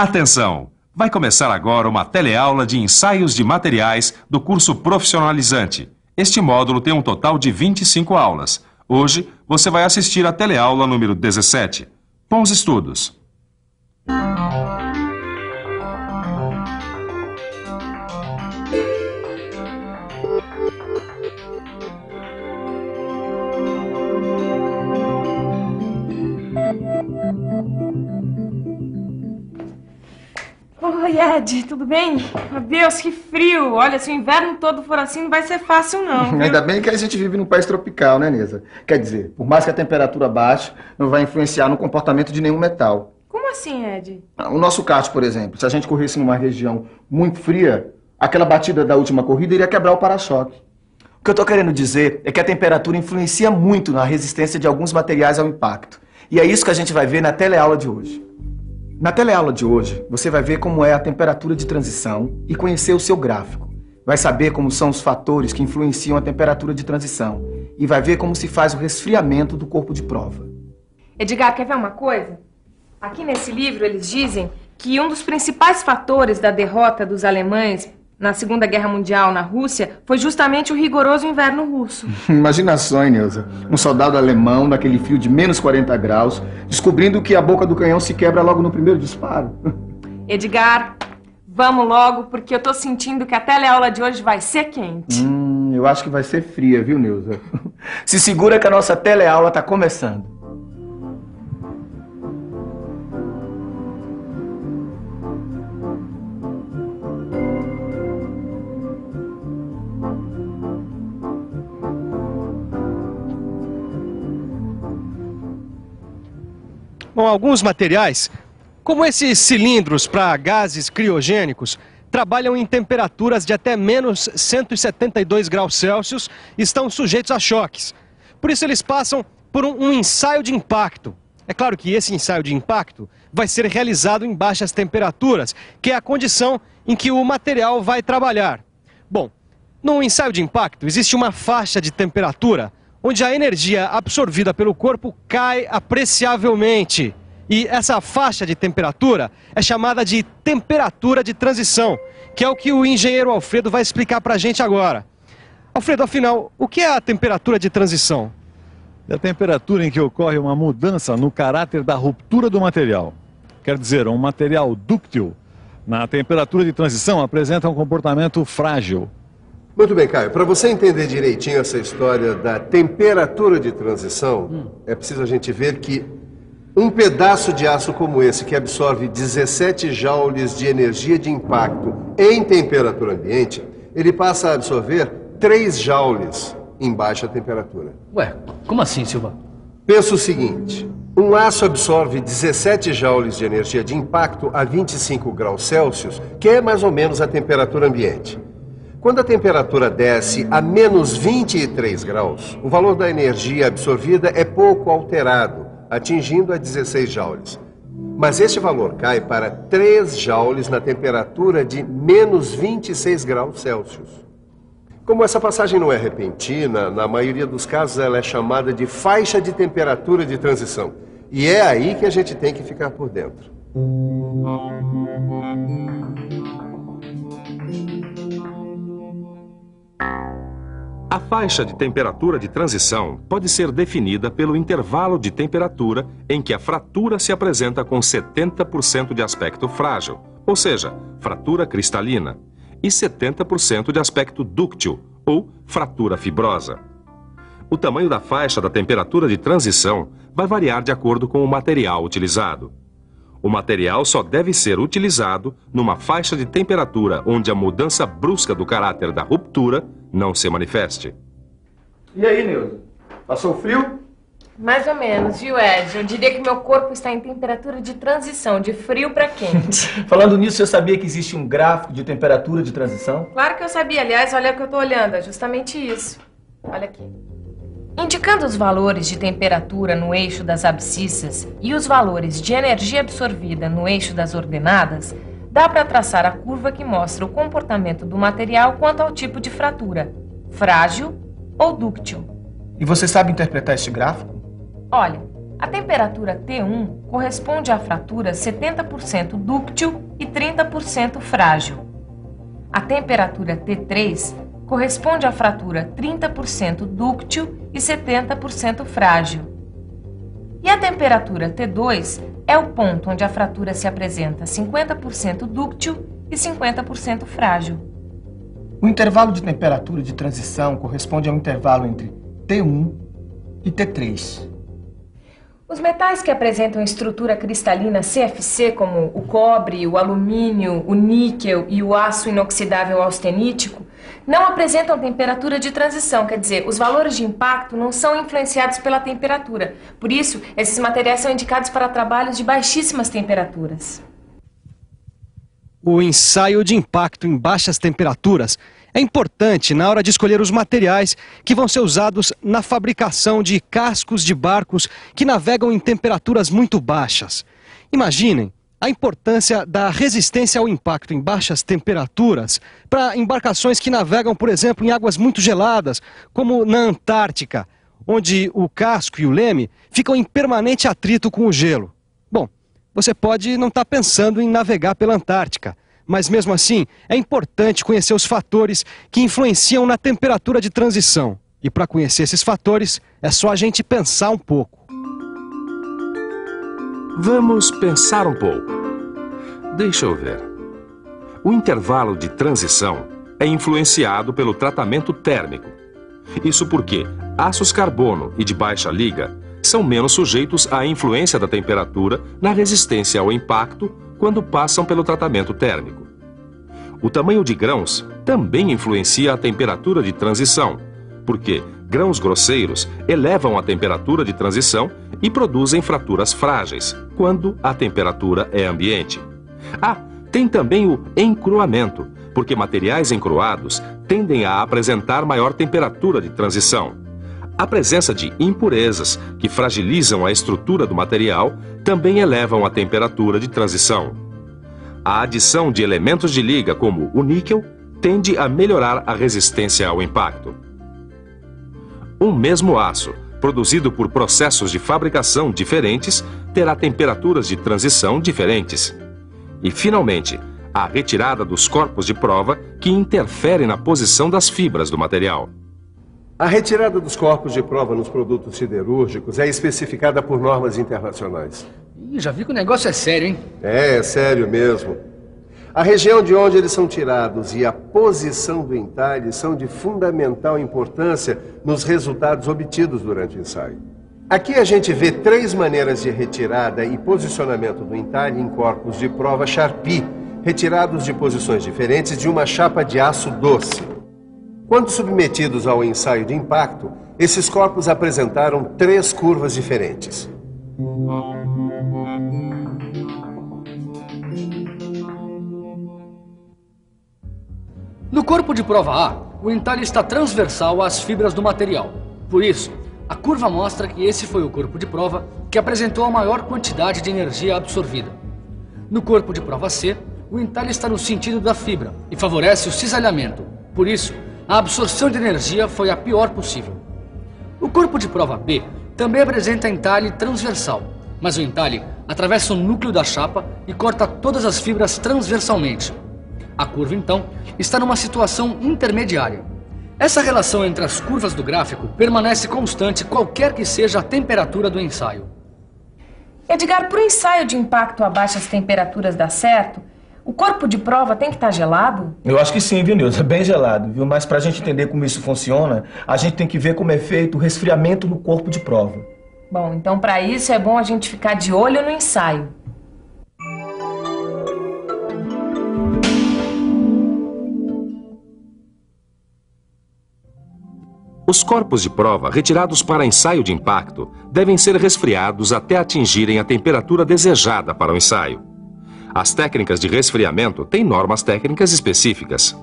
Atenção! Vai começar agora uma teleaula de ensaios de materiais do curso profissionalizante. Este módulo tem um total de 25 aulas. Hoje, você vai assistir a teleaula número 17. Bons estudos! Oi, Ed, tudo bem? Meu Deus, que frio! Olha, se o inverno todo for assim, não vai ser fácil, não. Viu? Ainda bem que a gente vive num país tropical, né, Neza? Quer dizer, por mais que a temperatura baixe, não vai influenciar no comportamento de nenhum metal. Como assim, Ed? O nosso kart, por exemplo, se a gente corresse numa região muito fria, aquela batida da última corrida iria quebrar o para-choque. O que eu tô querendo dizer é que a temperatura influencia muito na resistência de alguns materiais ao impacto. E é isso que a gente vai ver na teleaula de hoje. Na teleaula de hoje, você vai ver como é a temperatura de transição e conhecer o seu gráfico. Vai saber como são os fatores que influenciam a temperatura de transição e vai ver como se faz o resfriamento do corpo de prova. Edgar, quer ver uma coisa? Aqui nesse livro eles dizem que um dos principais fatores da derrota dos alemães na Segunda Guerra Mundial na Rússia foi justamente o rigoroso inverno russo. Imagina só, hein, Neuza? Um soldado alemão naquele frio de menos 40 graus, descobrindo que a boca do canhão se quebra logo no primeiro disparo. Edgar, vamos logo, porque eu tô sentindo que a teleaula de hoje vai ser quente. Eu acho que vai ser fria, viu, Neuza? Se segura que a nossa teleaula tá começando. Bom, alguns materiais, como esses cilindros para gases criogênicos, trabalham em temperaturas de até menos 172 graus Celsius e estão sujeitos a choques. Por isso eles passam por um ensaio de impacto. É claro que esse ensaio de impacto vai ser realizado em baixas temperaturas, que é a condição em que o material vai trabalhar. Bom, no ensaio de impacto existe uma faixa de temperatura onde a energia absorvida pelo corpo cai apreciavelmente. E essa faixa de temperatura é chamada de temperatura de transição, que é o que o engenheiro Alfredo vai explicar para a gente agora. Alfredo, afinal, o que é a temperatura de transição? É a temperatura em que ocorre uma mudança no caráter da ruptura do material. Quer dizer, um material dúctil, na temperatura de transição, apresenta um comportamento frágil. Muito bem, Caio. Para você entender direitinho essa história da temperatura de transição, é preciso a gente ver que um pedaço de aço como esse, que absorve 17 joules de energia de impacto em temperatura ambiente, ele passa a absorver 3 joules em baixa temperatura. Ué, como assim, Silva? Pensa o seguinte, um aço absorve 17 joules de energia de impacto a 25 graus Celsius, que é mais ou menos a temperatura ambiente. Quando a temperatura desce a menos 23 graus, o valor da energia absorvida é pouco alterado, atingindo a 16 joules. Mas este valor cai para 3 joules na temperatura de menos 26 graus Celsius. Como essa passagem não é repentina, na maioria dos casos ela é chamada de faixa de temperatura de transição. E é aí que a gente tem que ficar por dentro. A faixa de temperatura de transição pode ser definida pelo intervalo de temperatura em que a fratura se apresenta com 70% de aspecto frágil, ou seja, fratura cristalina, e 70% de aspecto dúctil, ou fratura fibrosa. O tamanho da faixa da temperatura de transição vai variar de acordo com o material utilizado. O material só deve ser utilizado numa faixa de temperatura onde a mudança brusca do caráter da ruptura não se manifeste. E aí, Neuza? Passou frio? Mais ou menos, viu, Ed? Eu diria que meu corpo está em temperatura de transição, de frio para quente. Falando nisso, você sabia que existe um gráfico de temperatura de transição? Claro que eu sabia. Aliás, olha o que eu estou olhando. É justamente isso. Olha aqui. Indicando os valores de temperatura no eixo das abscissas e os valores de energia absorvida no eixo das ordenadas, dá para traçar a curva que mostra o comportamento do material quanto ao tipo de fratura, frágil ou dúctil. E você sabe interpretar este gráfico? Olha, A temperatura T1 corresponde à fratura 70% dúctil e 30% frágil. A temperatura T3 corresponde à fratura 30% dúctil e 70% frágil. E a temperatura T2 é o ponto onde a fratura se apresenta 50% dúctil e 50% frágil. O intervalo de temperatura de transição corresponde ao intervalo entre T1 e T3. Os metais que apresentam estrutura cristalina CFC, como o cobre, o alumínio, o níquel e o aço inoxidável austenítico, não apresentam temperatura de transição, quer dizer, os valores de impacto não são influenciados pela temperatura. Por isso, esses materiais são indicados para trabalhos de baixíssimas temperaturas. O ensaio de impacto em baixas temperaturas é importante na hora de escolher os materiais que vão ser usados na fabricação de cascos de barcos que navegam em temperaturas muito baixas. Imaginem a importância da resistência ao impacto em baixas temperaturas para embarcações que navegam, por exemplo, em águas muito geladas, como na Antártica, onde o casco e o leme ficam em permanente atrito com o gelo. Bom, você pode não estar pensando em navegar pela Antártica, mas mesmo assim é importante conhecer os fatores que influenciam na temperatura de transição. E para conhecer esses fatores, é só a gente pensar um pouco. Vamos pensar um pouco. Deixa eu ver. O intervalo de transição é influenciado pelo tratamento térmico. Isso porque aços carbono e de baixa liga são menos sujeitos à influência da temperatura na resistência ao impacto quando passam pelo tratamento térmico. O tamanho de grãos também influencia a temperatura de transição, porque grãos grosseiros elevam a temperatura de transição e produzem fraturas frágeis, quando a temperatura é ambiente. Tem também o encruamento, porque materiais encruados tendem a apresentar maior temperatura de transição. A presença de impurezas, que fragilizam a estrutura do material, também elevam a temperatura de transição. A adição de elementos de liga, como o níquel, tende a melhorar a resistência ao impacto. Um mesmo aço, produzido por processos de fabricação diferentes, terá temperaturas de transição diferentes. E, finalmente, a retirada dos corpos de prova, que interferem na posição das fibras do material. A retirada dos corpos de prova nos produtos siderúrgicos é especificada por normas internacionais. Já vi que o negócio é sério, hein? É sério mesmo. A região de onde eles são tirados e a posição do entalhe são de fundamental importância nos resultados obtidos durante o ensaio. Aqui a gente vê 3 maneiras de retirada e posicionamento do entalhe em corpos de prova Sharpie, retirados de posições diferentes de uma chapa de aço doce. Quando submetidos ao ensaio de impacto, esses corpos apresentaram 3 curvas diferentes. No corpo de prova A, o entalhe está transversal às fibras do material. Por isso, a curva mostra que esse foi o corpo de prova que apresentou a maior quantidade de energia absorvida. No corpo de prova C, o entalhe está no sentido da fibra e favorece o cisalhamento. Por isso, a absorção de energia foi a pior possível. O corpo de prova B também apresenta entalhe transversal, mas o entalhe atravessa o núcleo da chapa e corta todas as fibras transversalmente. A curva, então, está numa situação intermediária. Essa relação entre as curvas do gráfico permanece constante qualquer que seja a temperatura do ensaio. Edgar, para o ensaio de impacto a baixas temperaturas dar certo, o corpo de prova tem que estar gelado? Eu acho que sim, viu, Nilza? Bem gelado, viu? Mas pra gente entender como isso funciona, a gente tem que ver como é feito o resfriamento no corpo de prova. Bom, então para isso é bom a gente ficar de olho no ensaio. Os corpos de prova retirados para ensaio de impacto devem ser resfriados até atingirem a temperatura desejada para o ensaio. As técnicas de resfriamento têm normas técnicas específicas.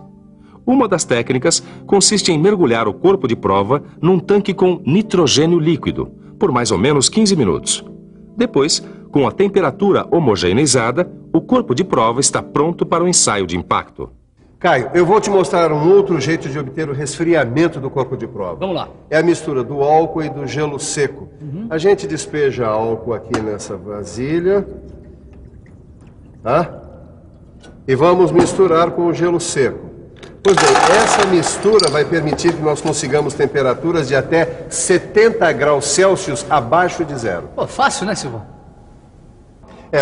Uma das técnicas consiste em mergulhar o corpo de prova num tanque com nitrogênio líquido por mais ou menos 15 minutos. Depois, com a temperatura homogeneizada, o corpo de prova está pronto para o ensaio de impacto. Caio, eu vou te mostrar um outro jeito de obter o resfriamento do corpo de prova. Vamos lá. É a mistura do álcool e do gelo seco. A gente despeja álcool aqui nessa vasilha. Tá? E vamos misturar com o gelo seco. Pois bem, essa mistura vai permitir que nós consigamos temperaturas de até 70 graus Celsius abaixo de zero. Pô, fácil, né, Silvão?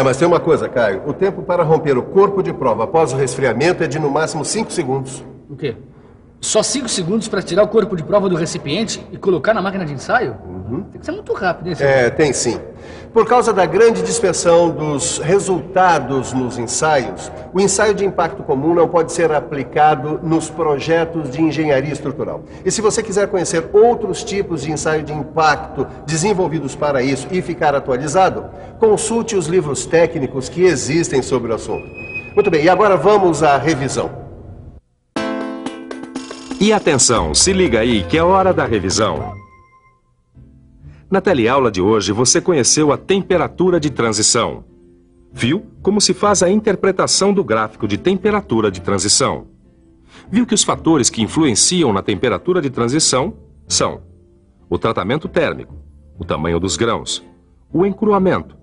Mas tem uma coisa, Caio. O tempo para romper o corpo de prova após o resfriamento é de no máximo 5 segundos. O quê? Só 5 segundos para tirar o corpo de prova do recipiente e colocar na máquina de ensaio? Tem que ser muito rápido, hein, Silvão? Tem sim. Por causa da grande dispersão dos resultados nos ensaios, o ensaio de impacto comum não pode ser aplicado nos projetos de engenharia estrutural. E se você quiser conhecer outros tipos de ensaio de impacto desenvolvidos para isso e ficar atualizado, consulte os livros técnicos que existem sobre o assunto. Muito bem, e agora vamos à revisão. E atenção, se liga aí que é hora da revisão. Na teleaula de hoje, você conheceu a temperatura de transição. Viu como se faz a interpretação do gráfico de temperatura de transição. Viu que os fatores que influenciam na temperatura de transição são o tratamento térmico, o tamanho dos grãos, o encruamento,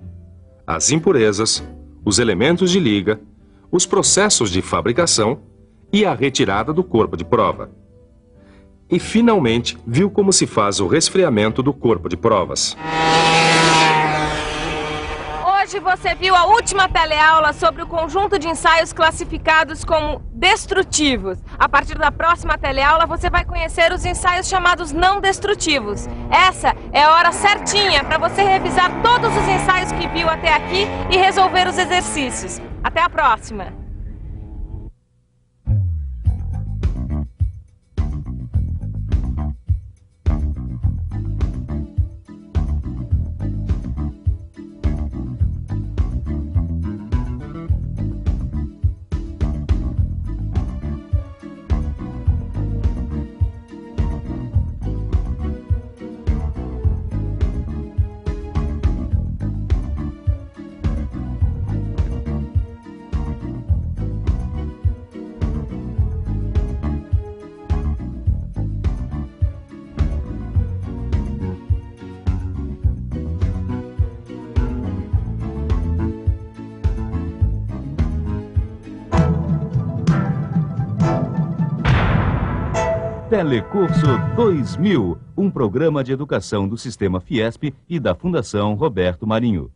as impurezas, os elementos de liga, os processos de fabricação e a retirada do corpo de prova. E, finalmente, viu como se faz o resfriamento do corpo de provas. Hoje você viu a última teleaula sobre o conjunto de ensaios classificados como destrutivos. A partir da próxima teleaula você vai conhecer os ensaios chamados não destrutivos. Essa é a hora certinha para você revisar todos os ensaios que viu até aqui e resolver os exercícios. Até a próxima! Telecurso 2000, um programa de educação do Sistema Fiesp e da Fundação Roberto Marinho.